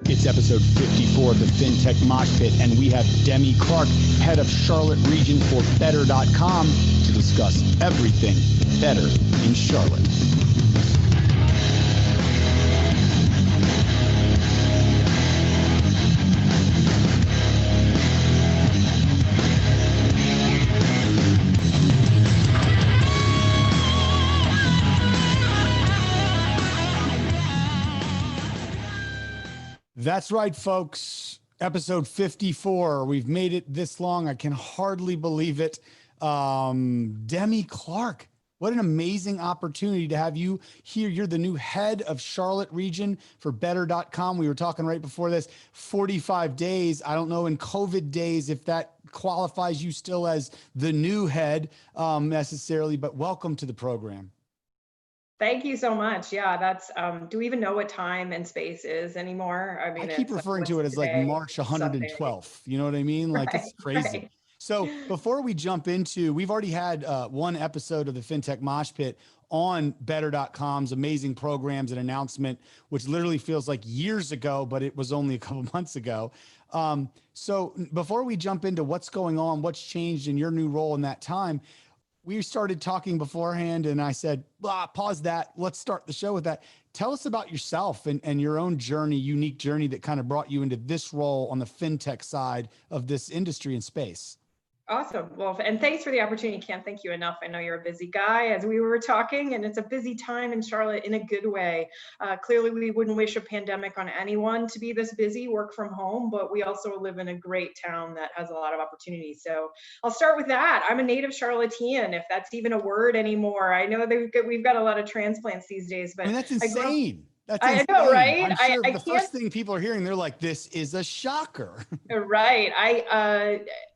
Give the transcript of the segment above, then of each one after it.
It's episode 54 of the Fintech Moshpit, and we have Demi Clark, head of Charlotte region for Better.com, to discuss everything better in Charlotte. That's right, folks. Episode 54. We've made it this long. I can hardly believe it. Demi Clark, what an amazing opportunity to have you here. You're the new head of Charlotte region for Better.com. We were talking right before this, 45 days. I don't know in COVID days if that qualifies you still as the new head necessarily, but welcome to the program. Thank you so much. Yeah, that's, do we even know what time and space is anymore? I mean, I keep referring to it as like March 112th. You know what I mean? Like it's crazy. Right. So before we jump into, we've already had one episode of the Fintech Moshpit on Better.com's amazing programs and announcement, which literally feels like years ago, but it was only a couple months ago. So before we jump into what's going on, what's changed in your new role in that time, we started talking beforehand and I said, pause that. Let's start the show with that. Tell us about yourself and your own journey, unique journey that kind of brought you into this role on the fintech side of this industry and space. Awesome. Well, and thanks for the opportunity. Can't thank you enough. I know you're a busy guy, as we were talking, and it's a busy time in Charlotte in a good way. Clearly, we wouldn't wish a pandemic on anyone to be this busy, work from home, but we also live in a great town that has a lot of opportunities. So I'll start with that. I'm a native Charlottean, if that's even a word anymore. I know we've got a lot of transplants these days, but I mean, that's insane. I know, right? I'm sure the first thing people are hearing, they're like, this is a shocker. Right.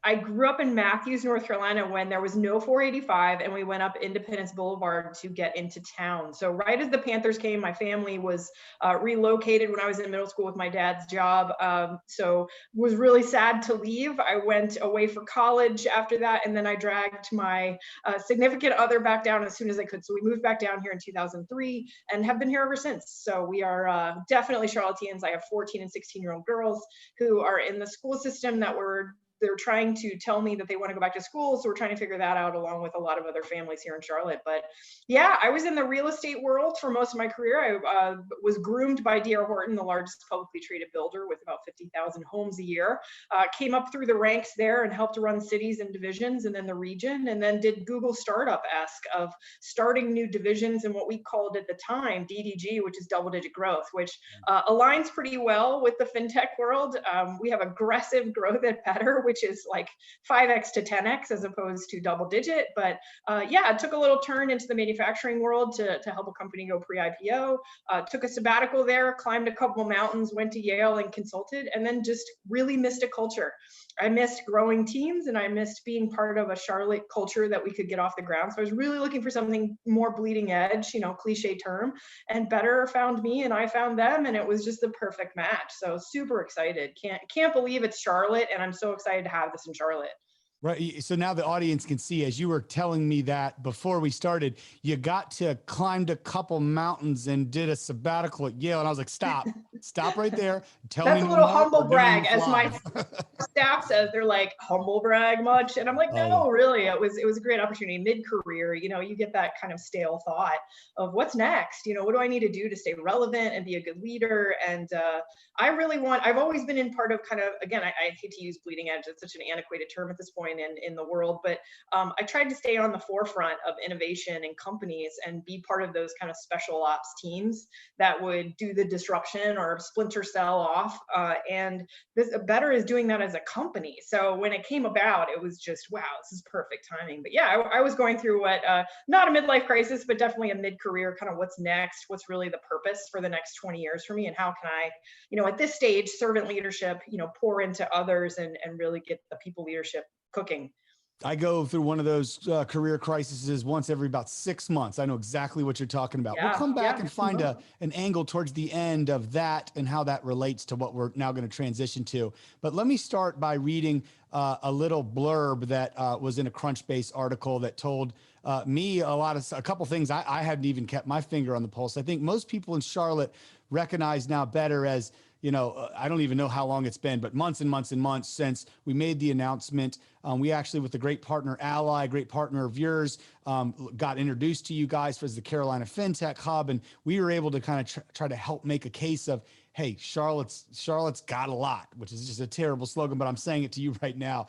I grew up in Matthews, North Carolina, when there was no 485 and we went up Independence Boulevard to get into town. So right as the Panthers came, my family was relocated when I was in middle school with my dad's job. So was really sad to leave. I went away for college after that, and then I dragged my significant other back down as soon as I could. So we moved back down here in 2003 and have been here ever since. So we are definitely Charlotteans. I have 14 and 16-year-old girls who are in the school system that they're trying to tell me that they want to go back to school. So we're trying to figure that out along with a lot of other families here in Charlotte. But yeah, I was in the real estate world for most of my career. I was groomed by D.R. Horton, the largest publicly traded builder with about 50,000 homes a year. Came up through the ranks there and helped run cities and divisions and then the region, and then did Google startup-esque of starting new divisions and what we called at the time DDG, which is double-digit growth, which aligns pretty well with the fintech world. We have aggressive growth at Better, which is like 5x to 10x as opposed to double digit. But yeah, it took a little turn into the manufacturing world to help a company go pre-IPO. Took a sabbatical there, climbed a couple mountains, went to Yale and consulted, and then just really missed a culture. I missed growing teams and I missed being part of a Charlotte culture that we could get off the ground. So I was really looking for something more bleeding edge, cliche term, and Better found me and I found them, and it was just the perfect match. So super excited. Can't believe it's Charlotte, and I'm so excited to have this in Charlotte. Right. So now the audience can see, as you were telling me that before we started, you got to climbed a couple mountains and did a sabbatical at Yale. And I was like, stop right there. That's a little humble brag, as my staff says. They're like, humble brag much? And I'm like, no, really. It was a great opportunity. Mid-career, you get that kind of stale thought of what's next? What do I need to do to stay relevant and be a good leader? And I've always been in part of kind of, again, I hate to use bleeding edge. It's such an antiquated term at this point. pipeline in the world. But I tried to stay on the forefront of innovation in companies and be part of those kind of special ops teams that would do the disruption or splinter cell off. And this Better is doing that as a company. So when it came about, it was just, wow, this is perfect timing. But yeah, I was going through what, not a midlife crisis, but definitely a mid-career kind of what's next, what's really the purpose for the next 20 years for me, and how can I, at this stage, servant leadership, pour into others and really get the people leadership cooking. I go through one of those career crises once every about 6 months. I know exactly what you're talking about. We'll come back and find an angle towards the end of that and how that relates to what we're now going to transition to. But let me start by reading a little blurb that was in a Crunchbase article that told me a couple things I hadn't even kept my finger on the pulse. I think most people in Charlotte recognize now Better as, I don't even know how long it's been, but months and months and months since we made the announcement. We actually, with a great partner, Ally, great partner of yours, got introduced to you guys as the Carolina Fintech Hub, and we were able to kind of try to help make a case of, hey, Charlotte's got a lot, which is just a terrible slogan, but I'm saying it to you right now.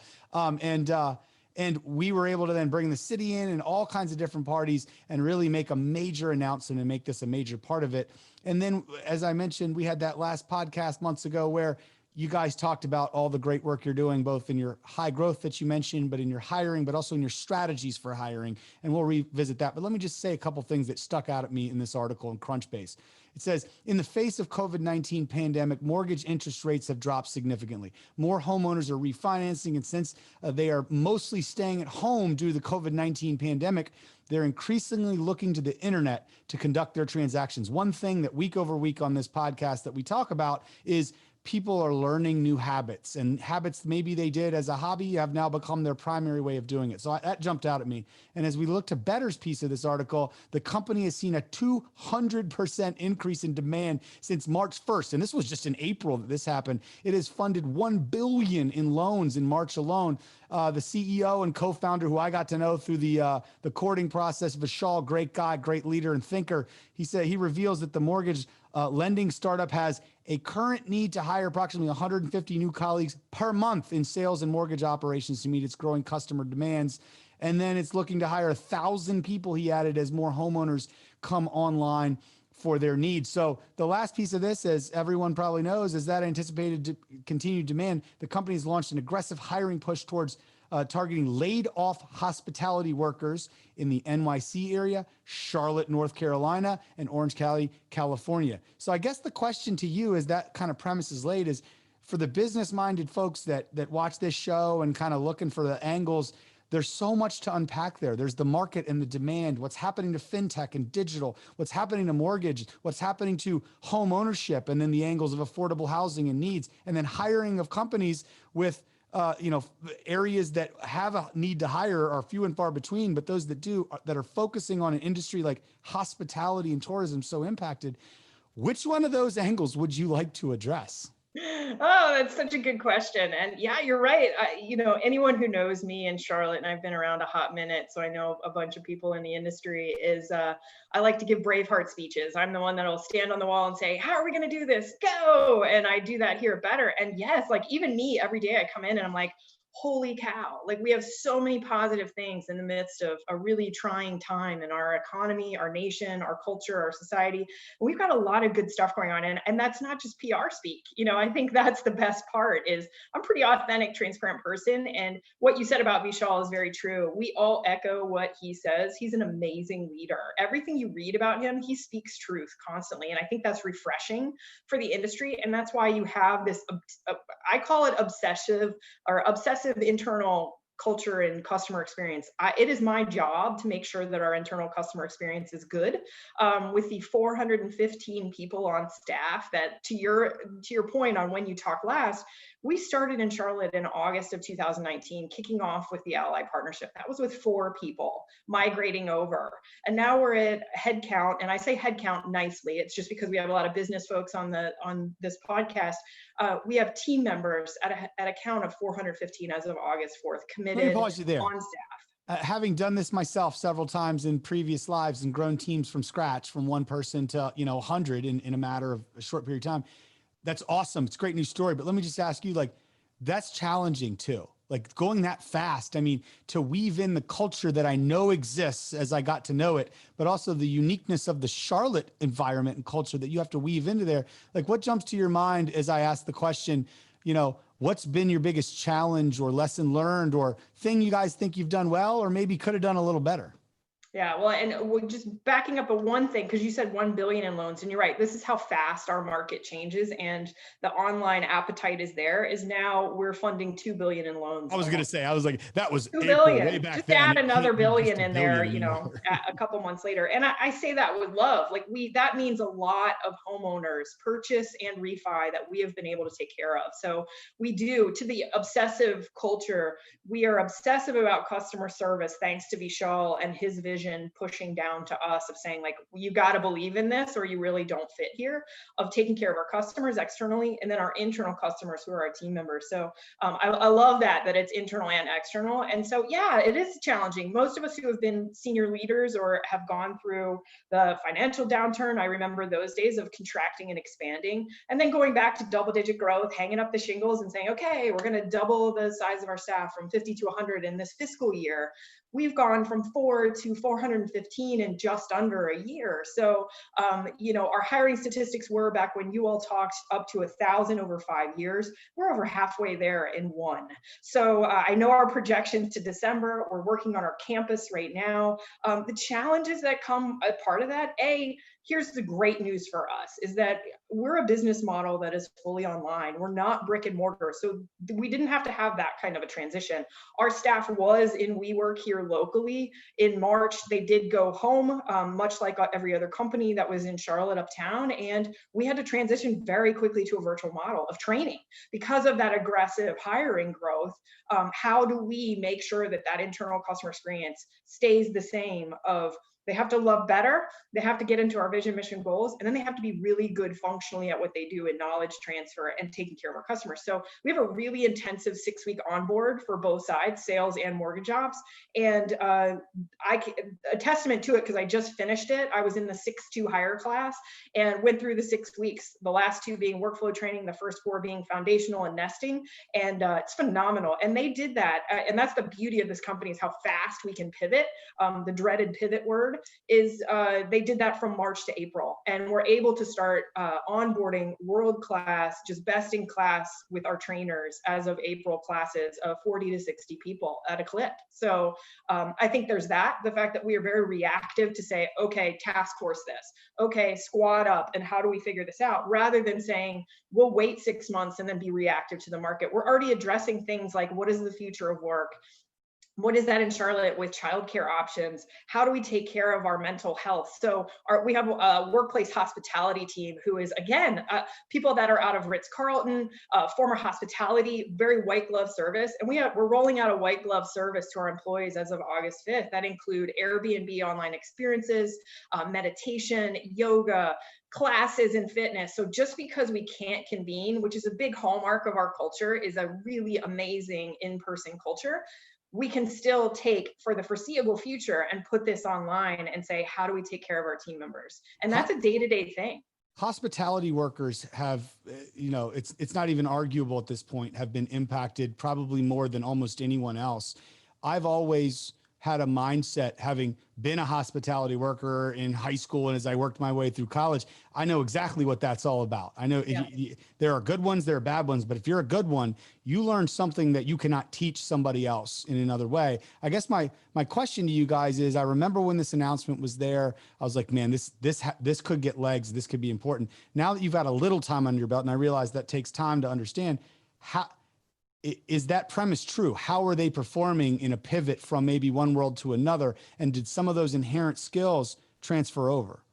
And we were able to then bring the city in and all kinds of different parties and really make a major announcement and make this a major part of it. And then, as I mentioned, we had that last podcast months ago where you guys talked about all the great work you're doing, both in your high growth that you mentioned, but in your hiring, but also in your strategies for hiring. And we'll revisit that. But let me just say a couple things that stuck out at me in this article in Crunchbase. It says, in the face of COVID-19 pandemic, mortgage interest rates have dropped significantly. More homeowners are refinancing, and since they are mostly staying at home due to the COVID-19 pandemic, they're increasingly looking to the internet to conduct their transactions. One thing that week over week on this podcast that we talk about is people are learning new habits, and habits maybe they did as a hobby have now become their primary way of doing it. So that jumped out at me. And as we look to Better's piece of this article, the company has seen a 200% increase in demand since March 1st. And this was just in April that this happened. It has funded $1 billion in loans in March alone. The CEO and co-founder, who I got to know through the courting process, Vishal, great guy, great leader and thinker. He said he reveals that the mortgage lending startup has a current need to hire approximately 150 new colleagues per month in sales and mortgage operations to meet its growing customer demands. And then it's looking to hire 1,000 people, he added, as more homeowners come online for their needs. So the last piece of this, as everyone probably knows, is that anticipated continued demand. The company has launched an aggressive hiring push towards targeting laid off hospitality workers in the NYC area, Charlotte, North Carolina, and Orange County, California. So I guess the question to you, as that kind of premise is laid, is for the business minded folks that watch this show and kind of looking for the angles, there's so much to unpack there. There's the market and the demand, what's happening to fintech and digital, what's happening to mortgage, what's happening to home ownership, and then the angles of affordable housing and needs, and then hiring of companies with areas that have a need to hire are few and far between, but those that do, that are focusing on an industry like hospitality and tourism so impacted. Which one of those angles would you like to address? Oh, that's such a good question. And yeah, you're right. Anyone who knows me in Charlotte, and I've been around a hot minute, so I know a bunch of people in the industry, is I like to give Braveheart speeches. I'm the one that'll stand on the wall and say, how are we going to do this? Go. And I do that here Better. And yes, like even me, every day I come in and I'm like, holy cow, like we have so many positive things in the midst of a really trying time in our economy, our nation, our culture, our society. We've got a lot of good stuff going on. And that's not just PR speak. I think that's the best part is I'm a pretty authentic, transparent person. And what you said about Vishal is very true. We all echo what he says. He's an amazing leader. Everything you read about him, he speaks truth constantly. And I think that's refreshing for the industry. And that's why you have this, I call it obsessive internal culture and customer experience. It is my job to make sure that our internal customer experience is good. With the 415 people on staff, that to your point on when you talked last, we started in Charlotte in August of 2019, kicking off with the Ally partnership. That was with 4 people migrating over. And now we're at headcount, and I say headcount nicely. It's just because we have a lot of business folks on this podcast. We have team members at a count of 415 as of August 4th, committed. Let me pause you there. On staff. Having done this myself several times in previous lives and grown teams from scratch, from 1 person to 100 in a matter of a short period of time, that's awesome. It's a great news story. But let me just ask you, like, that's challenging too. like going that fast. I mean, to weave in the culture that I know exists as I got to know it, but also the uniqueness of the Charlotte environment and culture that you have to weave into there. Like, what jumps to your mind as I ask the question, you know, what's been your biggest challenge or lesson learned or thing you guys think you've done well, or maybe could have done a little better? Yeah, well, and we're just backing up a one thing, because you said 1 billion in loans, and you're right. This is how fast our market changes, and the online appetite is there. Is now we're funding 2 billion in loans I was a going to month. say, I was like, that was 2 April way billion. back Just then. add It another can't be just billion a in billion there, you know, anymore. a couple months later. And I say that with love. Like that means a lot of homeowners purchase and refi that we have been able to take care of. So we do, to the obsessive culture, we are obsessive about customer service thanks to Vishal and his vision pushing down to us of saying, like, you got to believe in this or you really don't fit here, of taking care of our customers externally and then our internal customers who are our team members. So I love that it's internal and external. And so, yeah, it is challenging. Most of us who have been senior leaders or have gone through the financial downturn, I remember those days of contracting and expanding, and then going back to double-digit growth, hanging up the shingles and saying, okay, we're going to double the size of our staff from 50 to 100 in this fiscal year. We've gone from 4 to 415 in just under a year. So, you know, our hiring statistics were, back when you all talked, up to 1,000 over 5 years. We're over halfway there in 1. So I know our projections to December. We're working on our campus right now. The challenges that come a part of that, here's the great news for us, is that we're a business model that is fully online. We're not brick and mortar. So we didn't have to have that kind of a transition. Our staff was in WeWork here locally. In March, they did go home, much like every other company that was in Charlotte uptown. And we had to transition very quickly to a virtual model of training because of that aggressive hiring growth. How do we make sure that internal customer experience stays the same? Of they have to love better, they have to get into our vision, mission, goals, and then they have to be really good functionally at what they do in knowledge transfer and taking care of our customers. So we have a really intensive 6-week onboard for both sides, sales and mortgage ops. And a testament to it, because I just finished it. I was in the 6-2 hire class and went through the 6 weeks, the last 2 being workflow training, the first 4 being foundational and nesting. And it's phenomenal. And they did that. And that's the beauty of this company, is how fast we can pivot. The dreaded pivot word is they did that from March to April, and we're able to start onboarding world-class, just best in class with our trainers as of April, classes of 40 to 60 people at a clip. So I think there's the fact that we are very reactive to say, okay, task force this, okay, squad up, and how do we figure this out, rather than saying, we'll wait 6 months and then be reactive to the market. We're already addressing things like, what is the future of work? What is that in Charlotte with childcare options? How do we take care of our mental health? So we have a workplace hospitality team who is, again, people that are out of Ritz-Carlton, former hospitality, very white glove service. And we're rolling out a white glove service to our employees as of August 5th. That include Airbnb online experiences, meditation, yoga, classes, and fitness. So just because we can't convene, which is a big hallmark of our culture, is a really amazing in-person culture, we can still take for the foreseeable future and put this online and say, how do we take care of our team members? And that's a day-to-day thing. Hospitality workers have, you know, it's not even arguable at this point, have been impacted probably more than almost anyone else. I've always had a mindset, having been a hospitality worker in high school and as I worked my way through college, I know exactly what that's all about. I know there are good ones, there are bad ones, but if you're a good one, you learn something that you cannot teach somebody else in another way. I guess my question to you guys is, I remember when this announcement was there, I was like, man, this could get legs. This could be important. Now that you've had a little time under your belt, and I realize that takes time to understand, how is that premise true? How are they performing in a pivot from maybe one world to another? And did some of those inherent skills transfer over?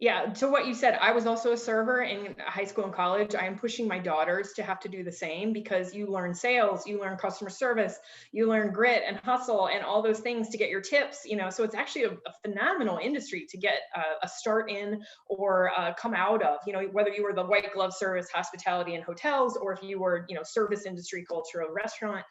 Yeah, to what you said, I was also a server in high school and college. I am pushing my daughters to have to do the same, because you learn sales, you learn customer service, you learn grit and hustle and all those things to get your tips, you know. So it's actually a phenomenal industry to get a start in or come out of, you know, whether you were the white glove service, hospitality and hotels, or if you were, you know, service industry, culture, a restaurant.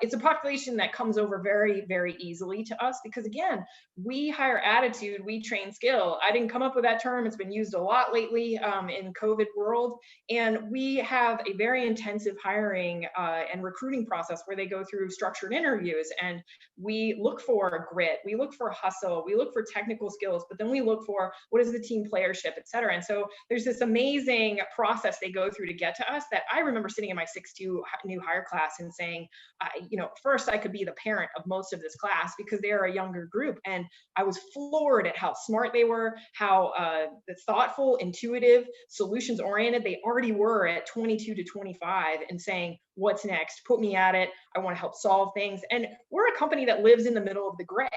It's a population that comes over very, very easily to us, because again, we hire attitude, we train skill. I didn't come up with that term. It's been used a lot lately in COVID world. And we have a very intensive hiring and recruiting process where they go through structured interviews, and we look for grit, we look for hustle, we look for technical skills, but then we look for what is the team playership, et cetera. And so there's this amazing process they go through to get to us that I remember sitting in my 6-2 new hire class and saying, first I could be the parent of most of this class because they are a younger group. And I was floored at how smart they were, how thoughtful, intuitive, solutions oriented they already were at 22 to 25, and saying, what's next? Put me at it. I want to help solve things. And we're a company that lives in the middle of the gray,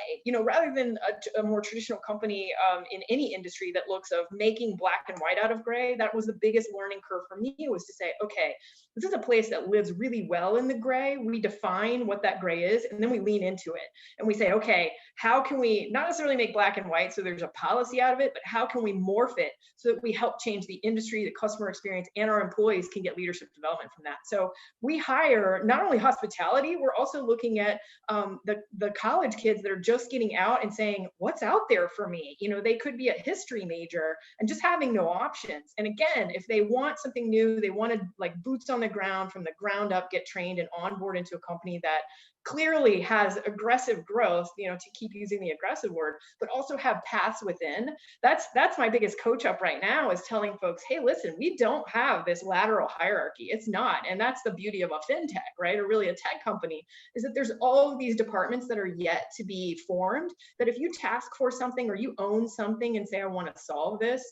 rather than a more traditional company in any industry that looks of making black and white out of gray. That was the biggest learning curve for me, was to say, okay, this is a place that lives really well in the gray. We define what that gray is, and then we lean into it. And we say, okay, how can we not necessarily make black and white so there's a policy out of it, but how can we morph it so that we help change the industry, the customer experience, and our employees can get leadership development from that. So we hire not only hospitality, we're also looking at the college kids that are just getting out and saying, what's out there for me? They could be a history major and just having no options. And again, if they want something new, they want to, like, boots on the ground, from the ground up, get trained and onboard into a company that clearly has aggressive growth, to keep using the aggressive word, but also have paths within. That's my biggest coach up right now, is telling folks, hey, listen, we don't have this lateral hierarchy. It's not. And that's the beauty of a fintech, right? Or really a tech company, is that there's all of these departments that are yet to be formed, that if you task for something or you own something and say, I want to solve this,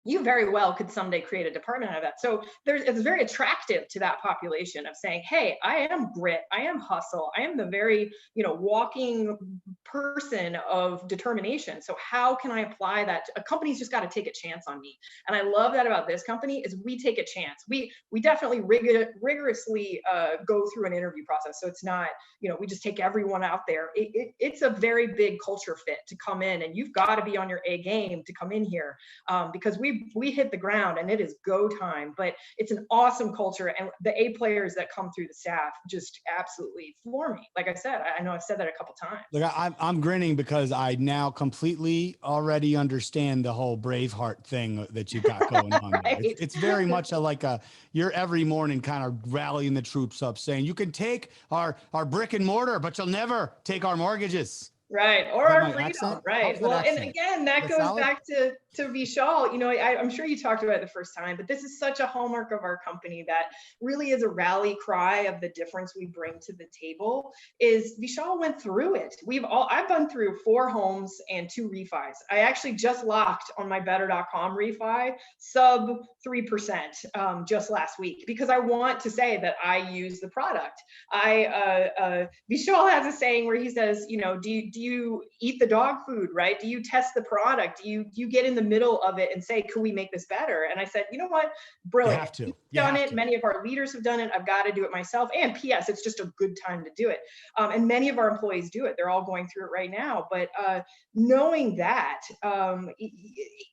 you very well could someday create a department out of that. So it's very attractive to that population of saying, hey, I am grit, I am hustle, I am the very, walking person of determination. So how can I apply that? A company's just got to take a chance on me. And I love that about this company, is we take a chance. We definitely rigorously go through an interview process. So it's not, we just take everyone out there. It's a very big culture fit to come in, and you've got to be on your A game to come in here, because we hit the ground and it is go time. But it's an awesome culture, and the A players that come through the staff just absolutely floor me. Like I said, I know I've said that a couple times. Look, I'm grinning because I now completely already understand the whole Braveheart thing that you got going on. Right. It's very much you're every morning kind of rallying the troops up, saying you can take our brick and mortar, but you'll never take our mortgages. Right. Or our freedom. Accent? Right. Well, accent? And again, that goes back to Vishal. I'm sure you talked about it the first time, but this is such a hallmark of our company that really is a rally cry of the difference we bring to the table. Is Vishal went through it. I've gone through 4 homes and 2 refis. I actually just locked on my better.com refi sub 3% just last week, because I want to say that I use the product. Vishal has a saying where he says, do you eat the dog food, right? Do you test the product? Do you get in the middle of it and say, can we make this better? And I said, you know what? Brilliant. You have to. You've done it. Many of our leaders have done it. I've got to do it myself. And P.S., it's just a good time to do it. And many of our employees do it. They're all going through it right now. But knowing that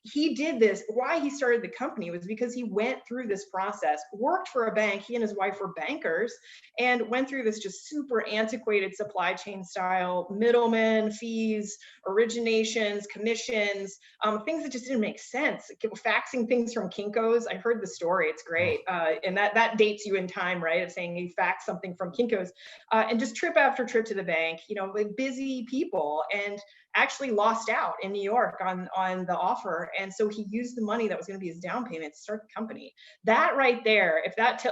he did this, why he started the company was because he went through this process, worked for a bank. He and his wife were bankers, and went through this just super antiquated supply chain style, middlemen, fees, originations, commissions, things that just didn't make sense. Faxing things from Kinko's. I heard the story. It's great. And that dates you in time, right? Of saying you fax something from Kinko's, and just trip after trip to the bank, with busy people, and actually lost out in New York on the offer. And so he used the money that was going to be his down payment to start the company. That right there,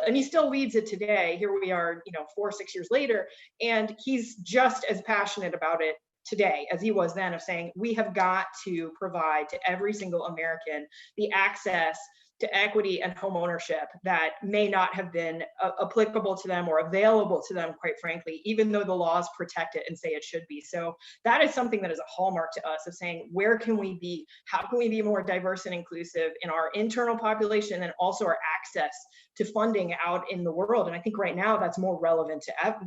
and he still leads it today. Here we are, 4 or 6 years later, and he's just as passionate about it today as he was then, of saying, we have got to provide to every single American the access to equity and home ownership that may not have been applicable to them or available to them, quite frankly, even though the laws protect it and say it should be. So that is something that is a hallmark to us, of saying, where can we be? How can we be more diverse and inclusive in our internal population, and then also our access to funding out in the world? And I think right now that's more relevant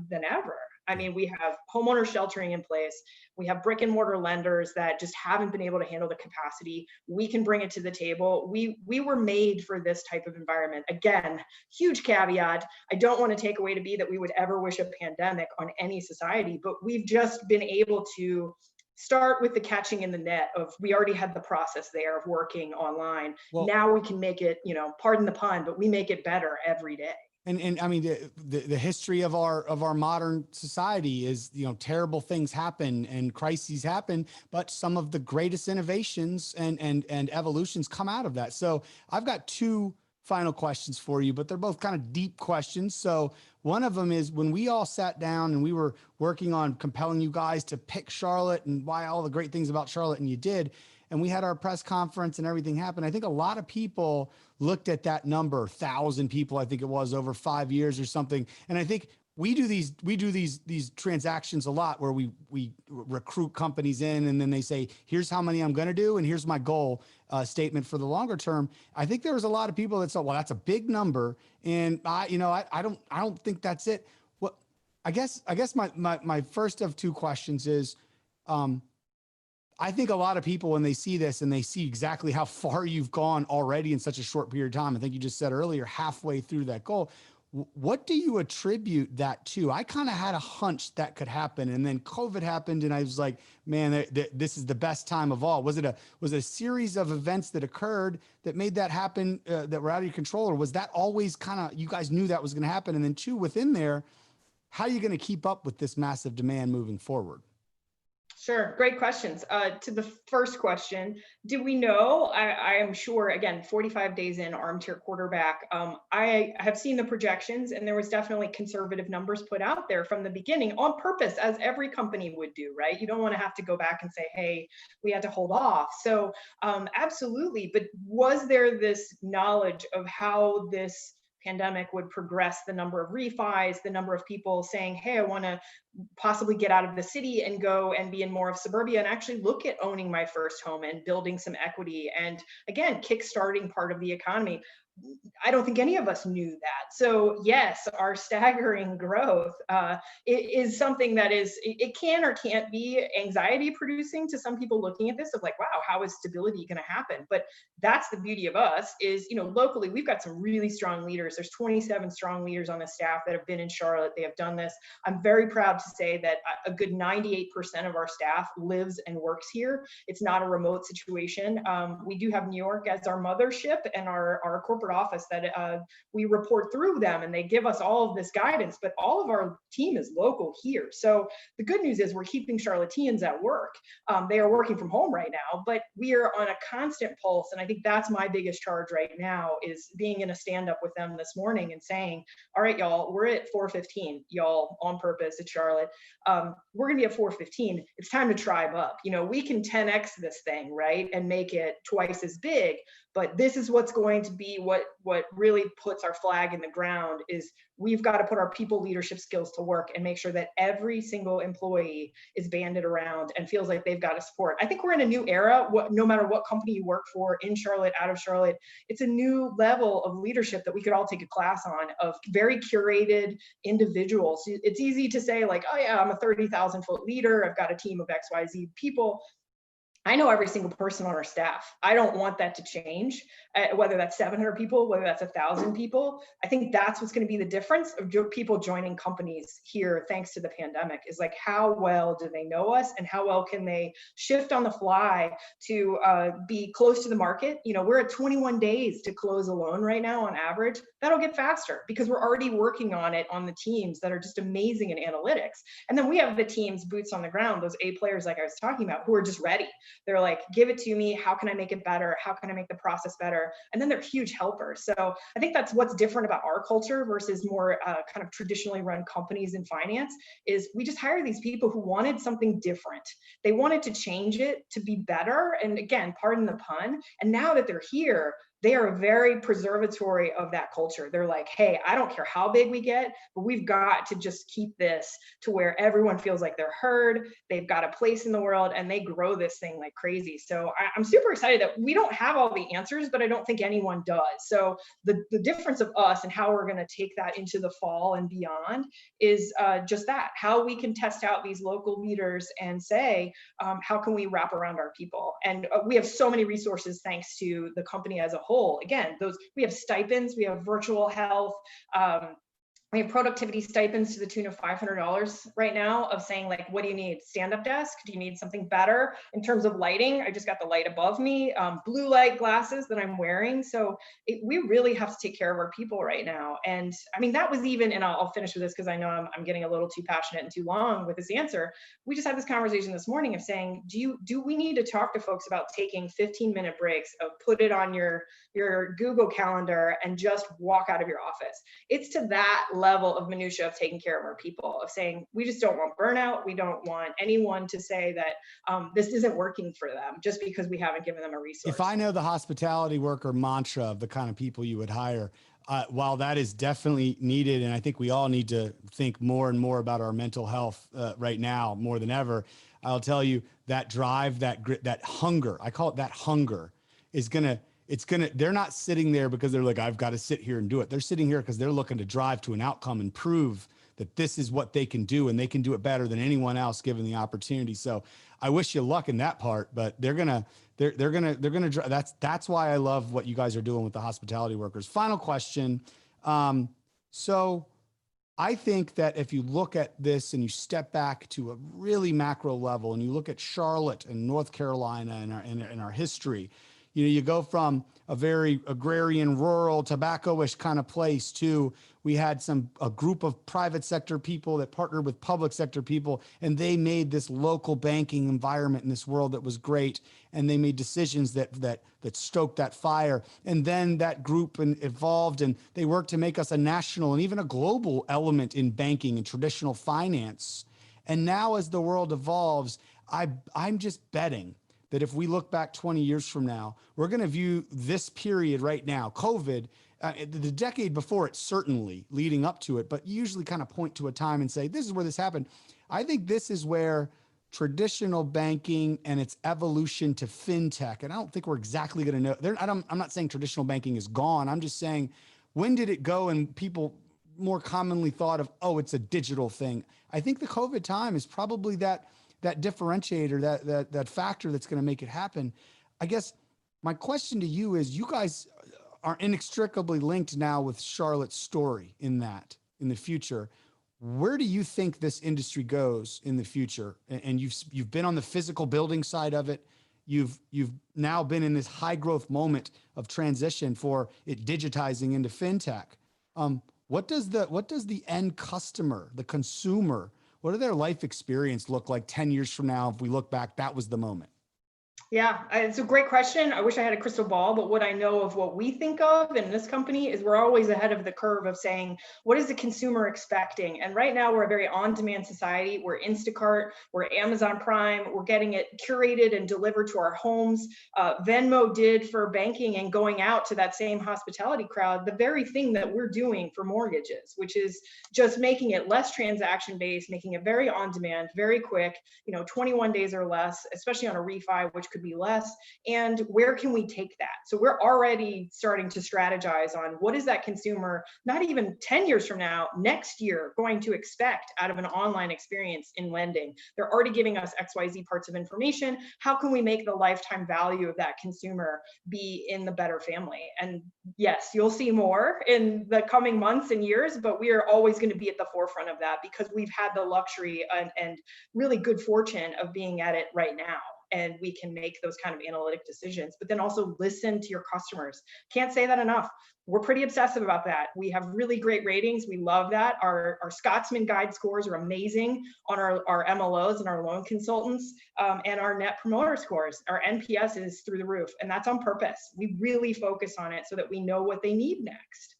than ever. I mean, we have homeowner sheltering in place. We have brick and mortar lenders that just haven't been able to handle the capacity. We can bring it to the table. We were made for this type of environment. Again, huge caveat. I don't want to take away to be that we would ever wish a pandemic on any society, but we've just been able to start with the catching in the net of, we already had the process there of working online. Well, now we can make it, pardon the pun, but we make it better every day. and I mean, the history of our modern society is, terrible things happen and crises happen, but some of the greatest innovations and evolutions come out of that. So I've got two final questions for you, but they're both kind of deep questions. So one of them is, when we all sat down and we were working on compelling you guys to pick Charlotte and why all the great things about Charlotte, and you did, and we had our press conference and everything happened, I think a lot of people looked at that number, 1,000 people, I think it was, over 5 years or something. And I think we do these transactions a lot where we recruit companies in, and then they say, here's how many I'm going to do, and here's my goal statement for the longer term. I think there was a lot of people that said, well, that's a big number, and I don't think that's it. Well, I guess my first of two questions is, I think a lot of people, when they see this and they see exactly how far you've gone already in such a short period of time, I think you just said earlier, halfway through that goal, what do you attribute that to? I kind of had a hunch that could happen, and then COVID happened, and I was like, man, this is the best time of all. Was it a series of events that occurred that made that happen, that were out of your control, or was that always kind of, you guys knew that was going to happen? And then two, within there, how are you going to keep up with this massive demand moving forward? Sure, great questions. To the first question, do we know? I am sure, again, 45 days in, armchair quarterback, I have seen the projections, and there was definitely conservative numbers put out there from the beginning on purpose, as every company would do, right? You don't want to have to go back and say, hey, we had to hold off. So absolutely, but was there this knowledge of how this pandemic would progress the number of refis, the number of people saying, hey, I want to possibly get out of the city and go and be in more of suburbia and actually look at owning my first home and building some equity and, again, kickstarting part of the economy? I don't think any of us knew that. So yes, our staggering growth is something that it can or can't be anxiety producing to some people looking at this, of like, wow, how is stability going to happen? But that's the beauty of us is, locally, we've got some really strong leaders. There's 27 strong leaders on the staff that have been in Charlotte. They have done this. I'm very proud to say that a good 98% of our staff lives and works here. It's not a remote situation. We do have New York as our mothership and our corporate office that we report through them, and they give us all of this guidance, but all of our team is local here. So the good news is we're keeping Charlotteans at work. They are working from home right now, but we are on a constant pulse. And I think that's my biggest charge right now, is being in a stand-up with them this morning and saying, all right, y'all, we're at 415, y'all, on purpose at Charlotte. We're gonna be at 415. It's time to tribe up. We can 10x this thing, right? And make it twice as big. But this is what's going to be what really puts our flag in the ground, is we've got to put our people leadership skills to work and make sure that every single employee is banded around and feels like they've got a support. I think we're in a new era, no matter what company you work for, in Charlotte, out of Charlotte, it's a new level of leadership that we could all take a class on, of very curated individuals. It's easy to say like, oh yeah, I'm a 30,000 foot leader, I've got a team of XYZ people. I know every single person on our staff. I don't want that to change, whether that's 700 people, whether that's 1,000 people. I think that's what's going to be the difference of people joining companies here, thanks to the pandemic, is like, how well do they know us, and how well can they shift on the fly to be close to the market? We're at 21 days to close a loan right now on average. That'll get faster because we're already working on it on the teams that are just amazing in analytics. And then we have the teams, boots on the ground, those A players like I was talking about, who are just ready. They're like, give it to me. How can I make it better? How can I make the process better? And then they're huge helpers. So I think that's what's different about our culture versus more kind of traditionally run companies in finance, is we just hire these people who wanted something different. They wanted to change it to be better. And again, pardon the pun. And now that they're here, they are very preservatory of that culture. They're like, hey, I don't care how big we get, but we've got to just keep this to where everyone feels like they're heard, they've got a place in the world, and they grow this thing like crazy. So I'm super excited that we don't have all the answers, but I don't think anyone does. So the difference of us and how we're going to take that into the fall and beyond is just that, how we can test out these local leaders and say, how can we wrap around our people? And we have so many resources thanks to the company as a whole. Again, we have stipends, we have virtual health, We have productivity stipends to the tune of $500 right now, of saying like, what do you need? Stand-up desk? Do you need something better in terms of lighting? I just got the light above me, blue light glasses that I'm wearing. So we really have to take care of our people right now. And I mean, that was even, and I'll finish with this because I know I'm getting a little too passionate and too long with this answer. We just had this conversation this morning of saying, do we need to talk to folks about taking 15-minute breaks, of put it on your Google Calendar and just walk out of your office? It's to that level of minutia of taking care of our people, of saying, we just don't want burnout. We don't want anyone to say that this isn't working for them just because we haven't given them a resource. If I know the hospitality worker mantra of the kind of people you would hire, while that is definitely needed, and I think we all need to think more and more about our mental health right now more than ever, I'll tell you that drive, that grit, that hunger, I call it that hunger, is they're not sitting there because they're like, I've got to sit here and do it. They're sitting here because they're looking to drive to an outcome and prove that this is what they can do, and they can do it better than anyone else given the opportunity. So I wish you luck in that part, but they're gonna that's why I love what you guys are doing with the hospitality workers. Final question. So I think that if you look at this and you step back to a really macro level and you look at Charlotte and North Carolina and our history, you go from a very agrarian, rural, tobacco-ish kind of place to we had a group of private sector people that partnered with public sector people, and they made this local banking environment in this world that was great. And they made decisions that stoked that fire. And then that group evolved, and they worked to make us a national and even a global element in banking and traditional finance. And now as the world evolves, I'm just betting that if we look back 20 years from now, we're going to view this period right now, COVID, the decade before it, certainly leading up to it, but usually kind of point to a time and say, this is where this happened. I think this is where traditional banking and its evolution to fintech, and I don't think we're exactly going to know. I'm not saying traditional banking is gone. I'm just saying, when did it go and people more commonly thought of, oh, it's a digital thing? I think the COVID time is probably that differentiator, that factor that's going to make it happen. I guess my question to you is, you guys are inextricably linked now with Charlotte's story in the future. Where do you think this industry goes in the future? And you've been on the physical building side of it. You've now been in this high growth moment of transition for it digitizing into fintech. What does the end customer, the consumer, what do their life experience look like 10 years from now? If we look back, that was the moment. Yeah, it's a great question. I wish I had a crystal ball, but what I know of what we think of in this company is we're always ahead of the curve of saying, what is the consumer expecting? And right now we're a very on-demand society. We're Instacart, we're Amazon Prime, we're getting it curated and delivered to our homes. Venmo did for banking and going out to that same hospitality crowd, the very thing that we're doing for mortgages, which is just making it less transaction-based, making it very on-demand, very quick, 21 days or less, especially on a refi, which could be less. And where can we take that? So we're already starting to strategize on what is that consumer, not even 10 years from now, next year, going to expect out of an online experience in lending. They're already giving us XYZ parts of information. How can we make the lifetime value of that consumer be in the better family? And yes, you'll see more in the coming months and years, but we are always going to be at the forefront of that because we've had the luxury and really good fortune of being at it right now. And we can make those kind of analytic decisions, but then also listen to your customers. Can't say that enough. We're pretty obsessive about that. We have really great ratings. We love that. Our Scotsman Guide scores are amazing on our MLOs and our loan consultants, and our net promoter scores. Our NPS is through the roof, and that's on purpose. We really focus on it so that we know what they need next.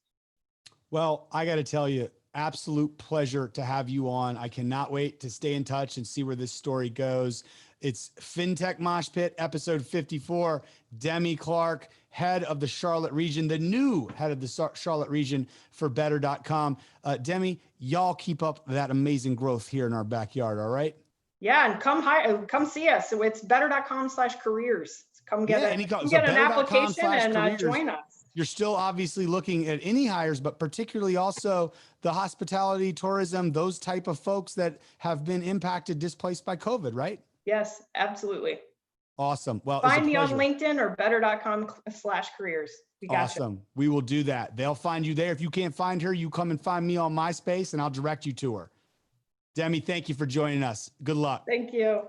Well, I got to tell you, absolute pleasure to have you on. I cannot wait to stay in touch and see where this story goes. It's Fintech Moshpit, episode 54. Demi Clark, head of the Charlotte region, the new head of the Charlotte region for Better.com. Demi, y'all keep up that amazing growth here in our backyard, all right? Yeah, and come see us. So it's better.com/careers. Come get an application and join us. You're still obviously looking at any hires, but particularly also the hospitality, tourism, those type of folks that have been impacted, displaced by COVID, right? Yes, absolutely. Awesome. Well, Find me on pleasure. LinkedIn or better.com/careers. We got Awesome. We will do that. They'll find you there. If you can't find her, you come and find me on MySpace and I'll direct you to her. Demi, thank you for joining us. Good luck. Thank you.